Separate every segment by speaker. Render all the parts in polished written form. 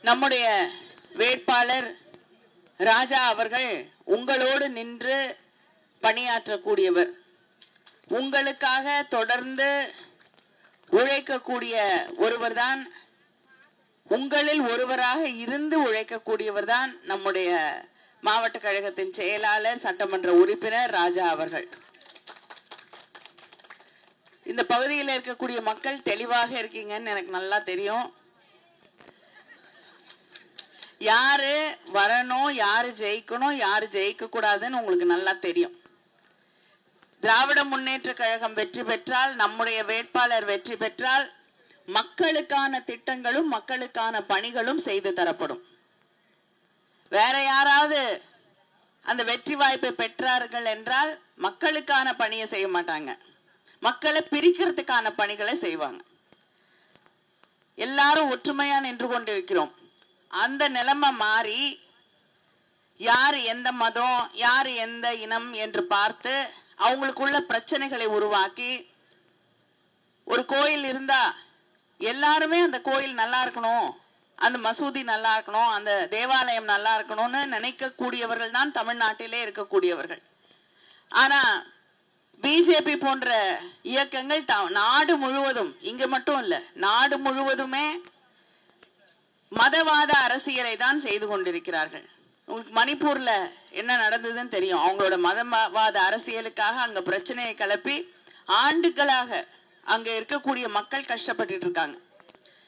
Speaker 1: நம்முடைய வேட்பாளர் ராஜா அவர்கள் உங்களோடு நின்று பணியாற்றக்கூடியவர், உங்களுக்காக தொடர்ந்து உழைக்கக்கூடிய ஒருவர்தான், உங்களில் ஒருவராக இருந்து உழைக்கக்கூடியவர் தான் நம்முடைய மாவட்ட கழகத்தின் செயலாளர் சட்டமன்ற உறுப்பினர் ராஜா அவர்கள். இந்த பகுதியில் இருக்கக்கூடிய மக்கள் தெளிவாக இருக்கீங்கன்னு எனக்கு நல்லா தெரியும். யாரு வரணும், யாரு ஜெயிக்கணும், யாரு ஜெயிக்க கூடாதுன்னு உங்களுக்கு நல்லா தெரியும். திராவிட முன்னேற்ற கழகம் வெற்றி பெற்றால், நம்முடைய வேட்பாளர் வெற்றி பெற்றால், மக்களுக்கான திட்டங்களும் மக்களுக்கான பணிகளும் செய்து தரப்படும். வேற யாராவது அந்த வெற்றி வாய்ப்பை பெற்றார்கள் என்றால் மக்களுக்கான பணியை செய்ய மாட்டாங்க, மக்களை பிரிக்கிறதுக்கான பணிகளை செய்வாங்க. எல்லாரும் ஒற்றுமையா நின்று கொண்டிருக்கிறோம். அந்த நிலைமை மாறி யார் எந்த மதம், யார் எந்த இனம் என்று பார்த்து அவங்களுக்குள்ள பிரச்சனைகளை உருவாக்கி, ஒரு கோயில் இருந்தா எல்லாருமே அந்த கோயில் நல்லா இருக்கணும், அந்த மசூதி நல்லா இருக்கணும், அந்த தேவாலயம் நல்லா இருக்கணும்னு நினைக்கக்கூடியவர்கள் தான் தமிழ்நாட்டிலே இருக்கக்கூடியவர்கள். ஆனா பிஜேபி போன்ற இயக்கங்கள் நாடு முழுவதும், இங்க மட்டும் இல்ல, நாடு முழுவதுமே மதவாத அரசியலை தான் செய்து கொண்டிருக்கிறார்கள். உங்களுக்கு மணிப்பூர்ல என்ன நடந்ததுன்னு தெரியும். அவங்களோட மதவாத அரசியலுக்காக அங்க பிரச்சனையை கிளப்பி ஆண்டுகளாக அங்க இருக்கக்கூடிய மக்கள் கஷ்டப்பட்டு இருக்காங்க.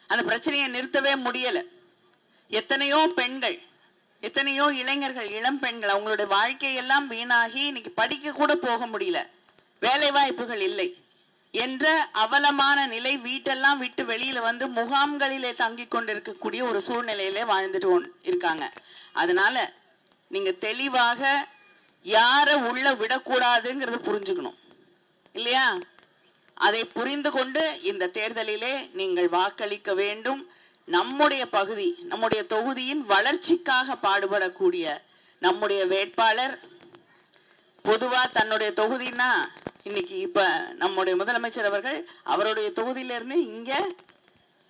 Speaker 1: அந்த பிரச்சனையை நிறுத்தவே முடியல. எத்தனையோ பெண்கள், எத்தனையோ இளைஞர்கள், இளம் பெண்கள் அவங்களுடைய வாழ்க்கையெல்லாம் வீணாகி இன்னைக்கு படிக்க கூட போக முடியல, வேலை வாய்ப்புகள் இல்லை என்ற அவலமான நிலை, வீட்டெல்லாம் விட்டு வெளியில வந்து முகாம்களிலே தங்கி கொண்டிருக்கக்கூடிய ஒரு சூழ்நிலையிலே வாழ்ந்துட்டு இருக்காங்க. அதனால நீங்க தெளிவாக யார உள்ள விடக்கூடாதுங்கிறத புரிஞ்சுக்கணும் இல்லையா? அதை புரிந்து கொண்டு இந்த தேர்தலிலே நீங்கள் வாக்களிக்க வேண்டும். நம்முடைய பகுதி, நம்முடைய தொகுதியின் வளர்ச்சிக்காக பாடுபடக்கூடிய நம்முடைய வேட்பாளர், பொதுவா தன்னுடைய தொகுதினா இன்னைக்கு இப்ப நம்முடைய முதலமைச்சர் அவர்கள் அவருடைய தொகுதியிலிருந்து இங்க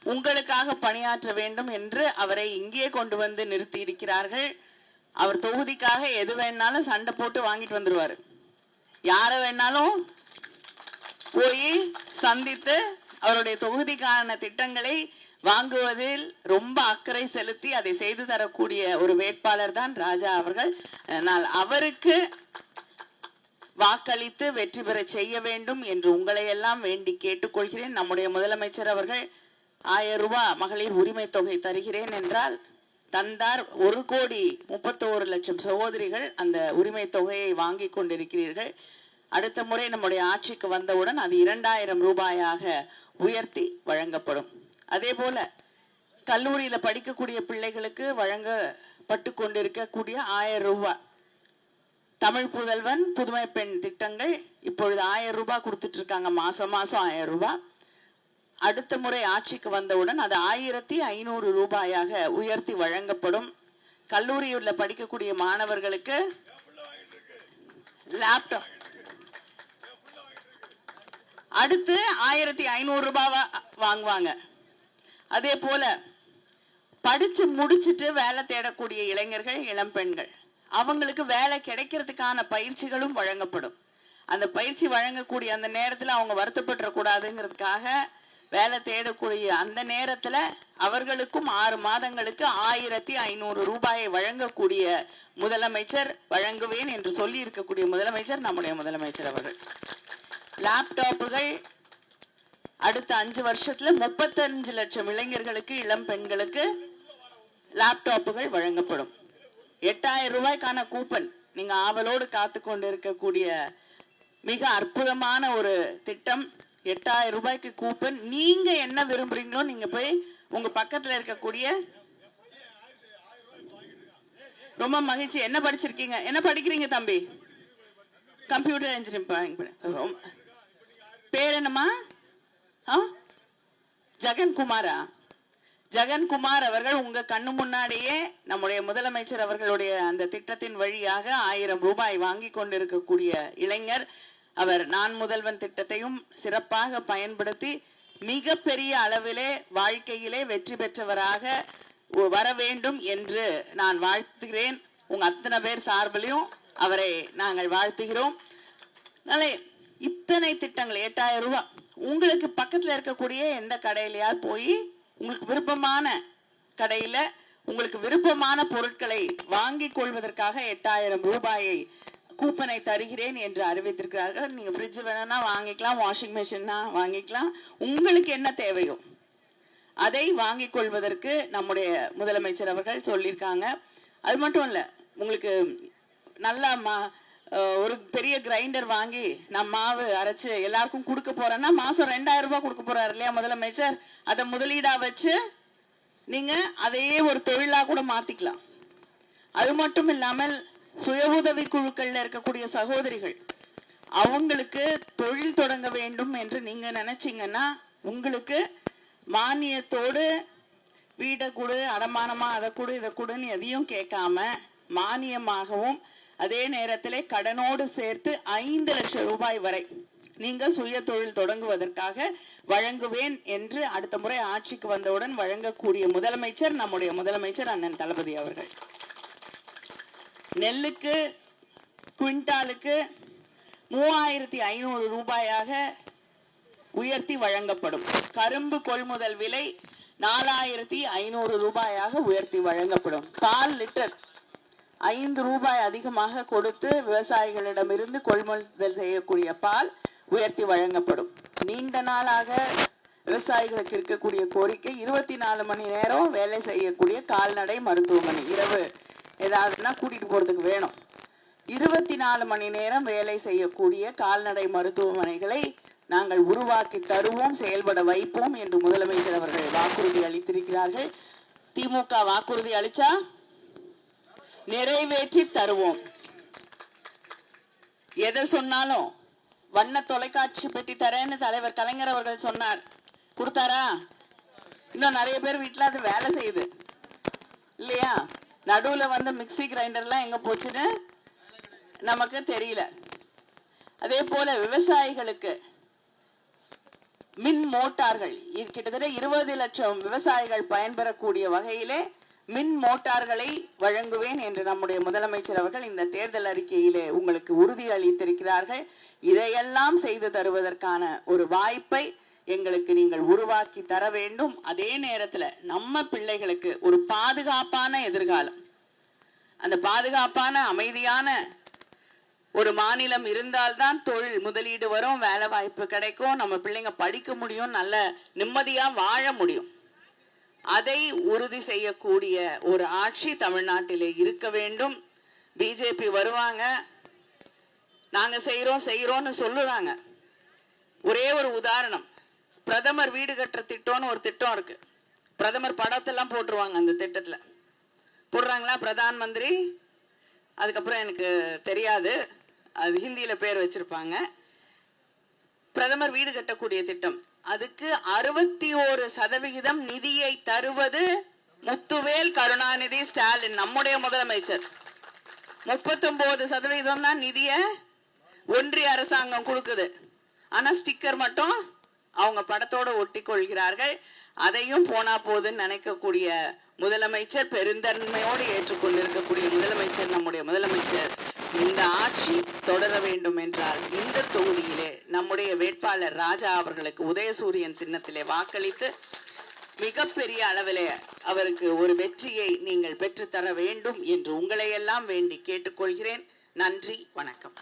Speaker 1: உங்களுக்காக பணியாற்ற வேண்டும் என்று அவரை இங்கே கொண்டு வந்து நிறுத்தி இருக்கிறார்கள். அவர் தொகுதிக்காக எது வேணாலும் சண்டை போட்டு வாங்கிட்டு வந்துருவாரு. யார வேணாலும் போய் சந்தித்து அவருடைய தொகுதிக்கான திட்டங்களை வாங்குவதில் ரொம்ப அக்கறை செலுத்தி அதை செய்து தரக்கூடிய ஒரு வேட்பாளர் தான் ராஜா அவர்கள். அதனால் அவருக்கு வாக்களித்து வெற்றி பெற செய்ய வேண்டும் என்று உங்களை எல்லாம் வேண்டி கேட்டுக்கொள்கிறேன். நம்முடைய முதலமைச்சர் அவர்கள் 1000 ரூபாய் மகளிர் உரிமை தொகை தருகிறேன் என்றால் தந்தார். 1,31,00,000 சகோதரிகள் அந்த உரிமை தொகையை வாங்கி கொண்டிருக்கிறீர்கள். அடுத்த முறை நம்முடைய ஆட்சிக்கு வந்தவுடன் அது 2000 ரூபாயாக உயர்த்தி வழங்கப்படும். அதே போல கல்லூரியில படிக்கக்கூடிய பிள்ளைகளுக்கு வழங்கப்பட்டு கொண்டிருக்கக்கூடிய 1000 ரூபாய் தமிழ் புதல்வன், புதுமை பெண் திட்டங்கள் இப்பொழுது 1000 ரூபாய் கொடுத்துட்டு இருக்காங்க. மாசம் மாசம் 1000 ரூபாய். அடுத்த முறை ஆட்சிக்கு வந்தவுடன் அது 1500 ரூபாயாக உயர்த்தி வழங்கப்படும். கல்லூரியில் படிக்கக்கூடிய மாணவர்களுக்கு லேப்டாப் அடுத்து 1500 ரூபாய் வாங்குவாங்க. அதே போல படிச்சு முடிச்சுட்டு வேலை தேடக்கூடிய இளைஞர்கள், இளம் பெண்கள், அவங்களுக்கு வேலை கிடைக்கிறதுக்கான பயிற்சிகளும் வழங்கப்படும். அந்த பயிற்சி வழங்கக்கூடிய அந்த நேரத்துல அவங்க வருத்தப்பட கூடாதுங்கிறதுக்காக வேலை தேடக்கூடிய அந்த நேரத்துல அவர்களுக்கும் 6 மாதங்களுக்கு 1500 ரூபாயை வழங்கக்கூடிய முதலமைச்சர், வழங்குவேன் என்று சொல்லி இருக்கக்கூடிய முதலமைச்சர் நம்முடைய முதலமைச்சர் அவர்கள். லேப்டாப்புகள் அடுத்த 5 வருஷத்துல 35 லட்சம் இளைஞர்களுக்கு, இளம் பெண்களுக்கு லேப்டாப்புகள் வழங்கப்படும். 8000 ரூபாய்க்கான கூப்பன், நீங்க ஆவலோடு காத்து கொண்டு இருக்கக்கூடிய மிக அற்புதமான ஒரு திட்டம். 8000 ரூபாய்க்கு கூப்பன். நீங்க என்ன விரும்புறீங்களோ நீங்க போய் உங்க பக்கத்துல இருக்கக்கூடிய, ரொம்ப மகிழ்ச்சி. என்ன படிச்சிருக்கீங்க, என்ன படிக்கிறீங்க தம்பி? Computer engineering. பேர் என்னமா? ஜெகன்குமாரா? ஜெகன்குமார் அவர்கள் உங்க கண்ணு முன்னாடியே நம்முடைய முதலமைச்சர் அவர்களுடைய அந்த திட்டத்தின் வழியாக 1000 ரூபாய் வாங்கி கொண்டிருக்கக்கூடிய இளைஞர். அவர் நான் முதல்வன் திட்டத்தையும் சிறப்பாக பயன்படுத்தி மிகப்பெரிய அளவிலே வாழ்க்கையிலே வெற்றி பெற்றவராக வர வேண்டும் என்று நான் வாழ்த்துகிறேன். உங்க அத்தனை பேர் சார்பிலையும் அவரை நாங்கள் வாழ்த்துகிறோம். இத்தனை திட்டங்கள் 8000 ரூபாய் உங்களுக்கு பக்கத்துல இருக்கக்கூடிய எந்த கடையிலயாவது போய் உங்களுக்கு விருப்பமான கடையில உங்களுக்கு விருப்பமான பொருட்களை வாங்கி கொள்வதற்காக 8000 ரூபாயை கூப்பனை தருகிறேன் என்று அறிவித்திருக்கிறார்கள். நீங்க ஃப்ரிட்ஜ் வேணும்னா வாங்கிக்கலாம், வாஷிங் மிஷின்னா வாங்கிக்கலாம், உங்களுக்கு என்ன தேவையோ அதை வாங்கிக் கொள்வதற்கு நம்முடைய முதலமைச்சர் அவர்கள் சொல்லியிருக்காங்க. அது மட்டும் இல்ல, உங்களுக்கு நல்லா ஒரு பெரிய கிரைண்டர் வாங்கி நான் மாவு அரைச்சு எல்லாருக்கும் கொடுக்க போறேன்னா மாசம் 2000 ரூபாய் கொடுக்க போறாரு இல்லையா முதலமைச்சர். அதை முதலீடா வச்சு நீங்க அதையே ஒரு தொழிலா கூட மாத்திக்கலாம். அது மட்டும் இல்லாமல் சுய உதவி குழுக்கள்ல இருக்கக்கூடிய சகோதரிகள் அவங்களுக்கு தொழில் தொடங்க வேண்டும் என்று நீங்க நினைச்சீங்கன்னா உங்களுக்கு மானியத்தோடு வீடை கொடு, அடமானமா அதை கொடு, இதை கொடுன்னு எதையும் கேட்காம மானியமாகவும் அதே நேரத்திலே கடனோடு சேர்த்து 5 லட்சம் ரூபாய் வரை நீங்க சுய தொழில் தொடங்குவதற்காக வழங்குவேன் என்று அடுத்த முறை ஆட்சிக்கு வந்தவுடன் வழங்கக்கூடிய முதலமைச்சர் நம்முடைய முதலமைச்சர் அண்ணன் தளபதி அவர்கள். நெல்லுக்கு குவிண்டாலுக்கு 3500 ரூபாயாக உயர்த்தி வழங்கப்படும். கரும்பு கொள்முதல் விலை 4500 ரூபாயாக உயர்த்தி வழங்கப்படும். பால் லிட்டர் 5 ரூபாய் அதிகமாக கொடுத்து விவசாயிகளிடமிருந்து கொள்முதல் செய்யக்கூடிய பால் உயர்த்தி வழங்கப்படும். நீண்ட நாளாக விவசாயிகளுக்கு இருக்கக்கூடிய கோரிக்கை 24 மணி நேரம் வேலை செய்யக்கூடிய கால்நடை மருத்துவமனை. இரவு ஏதாவதுன்னா கூட்டிட்டு போறதுக்கு வேணும். 24 மணி நேரம் வேலை செய்யக்கூடிய கால்நடை மருத்துவமனைகளை நாங்கள் உருவாக்கி தருவோம், செயல்பட வைப்போம் என்று முதலமைச்சர் அவர்கள் வாக்குறுதி அளித்திருக்கிறார்கள். திமுக வாக்குறுதி அளிச்சா நிறைவேற்றி தருவோம். எதை சொன்னாலும் வண்ண தொலைக்காட்சி பெட்டி தரேன்னு தலைவர் கலைஞர் அவர்கள் சொன்னார். கொடுத்தாரா? இன்னும் நிறைய பேர் வீட்டுல அது வேலை செய்யுது இல்லையா? நடுவுல வந்து மிக்சி கிரைண்டர்லாம் எங்க போச்சுன்னு நமக்கு தெரியல. அதே போல விவசாயிகளுக்கு மின் மோட்டார்கள் கிட்டத்தட்ட 20 லட்சம் விவசாயிகள் பயன்பெறக்கூடிய வகையிலே மின் மோட்டார்களை வழங்குவேன் என்று நம்முடைய முதலமைச்சர் அவர்கள் இந்த தேர்தல் அறிக்கையிலே உங்களுக்கு உறுதி அளித்திருக்கிறார்கள். இதையெல்லாம் செய்து தருவதற்கான ஒரு வாய்ப்பை எங்களுக்கு நீங்கள் உருவாக்கி தர வேண்டும். அதே நேரத்துல நம்ம பிள்ளைகளுக்கு ஒரு பாதுகாப்பான எதிர்காலம், அந்த பாதுகாப்பான அமைதியான ஒரு மாநிலம் இருந்தால்தான் தொழில் முதலீடு வரும், வேலை வாய்ப்பு கிடைக்கும், நம்ம பிள்ளைங்க படிக்க முடியும், நல்ல நிம்மதியா வாழ முடியும். அதை உறுதி செய்யக்கூடிய ஒரு ஆட்சி தமிழ்நாட்டிலே இருக்க வேண்டும். பிஜேபி வருவாங்க, நாங்க செய்யறோம்னு சொல்லுறாங்க. ஒரே ஒரு உதாரணம், பிரதமர் வீடு கட்டுற திட்டம்னு ஒரு திட்டம் இருக்கு. பிரதமர் படத்தெல்லாம் போட்டுருவாங்க. அந்த திட்டத்துல போடுறாங்களா? பிரதான் மந்திரி, அதுக்கப்புறம் எனக்கு தெரியாது, அது ஹிந்தியில பேர் வச்சிருப்பாங்க. பிரதமர் வீடு கட்டக்கூடிய திட்டம், அதுக்கு 61% நிதியை தருவது முத்துவேல் கருணாநிதி ஸ்டாலின் நம்முடைய முதலமைச்சர். 39% தான் நிதிய ஒன்றிய அரசாங்கம் கொடுக்குது. ஆனா ஸ்டிக்கர் மட்டும் அவங்க படத்தோட ஒட்டி கொள்கிறார்கள். அதையும் போனா போதுன்னு நினைக்கக்கூடிய முதலமைச்சர், பெருந்தன்மையோடு ஏற்றுக்கொண்டிருக்கக்கூடிய முதலமைச்சர் நம்முடைய முதலமைச்சர். இந்த ஆட்சி தொடர வேண்டும் என்றால் இந்த தொகுதியிலே நம்முடைய வேட்பாளர் ராஜா அவர்களுக்கு உதயசூரியன் சின்னத்திலே வாக்களித்து மிகப்பெரிய அளவிலே அவருக்கு ஒரு வெற்றியை நீங்கள் பெற்றுத்தர வேண்டும் என்று உங்களை எல்லாம் வேண்டி கேட்டுக்கொள்கிறேன். நன்றி, வணக்கம்.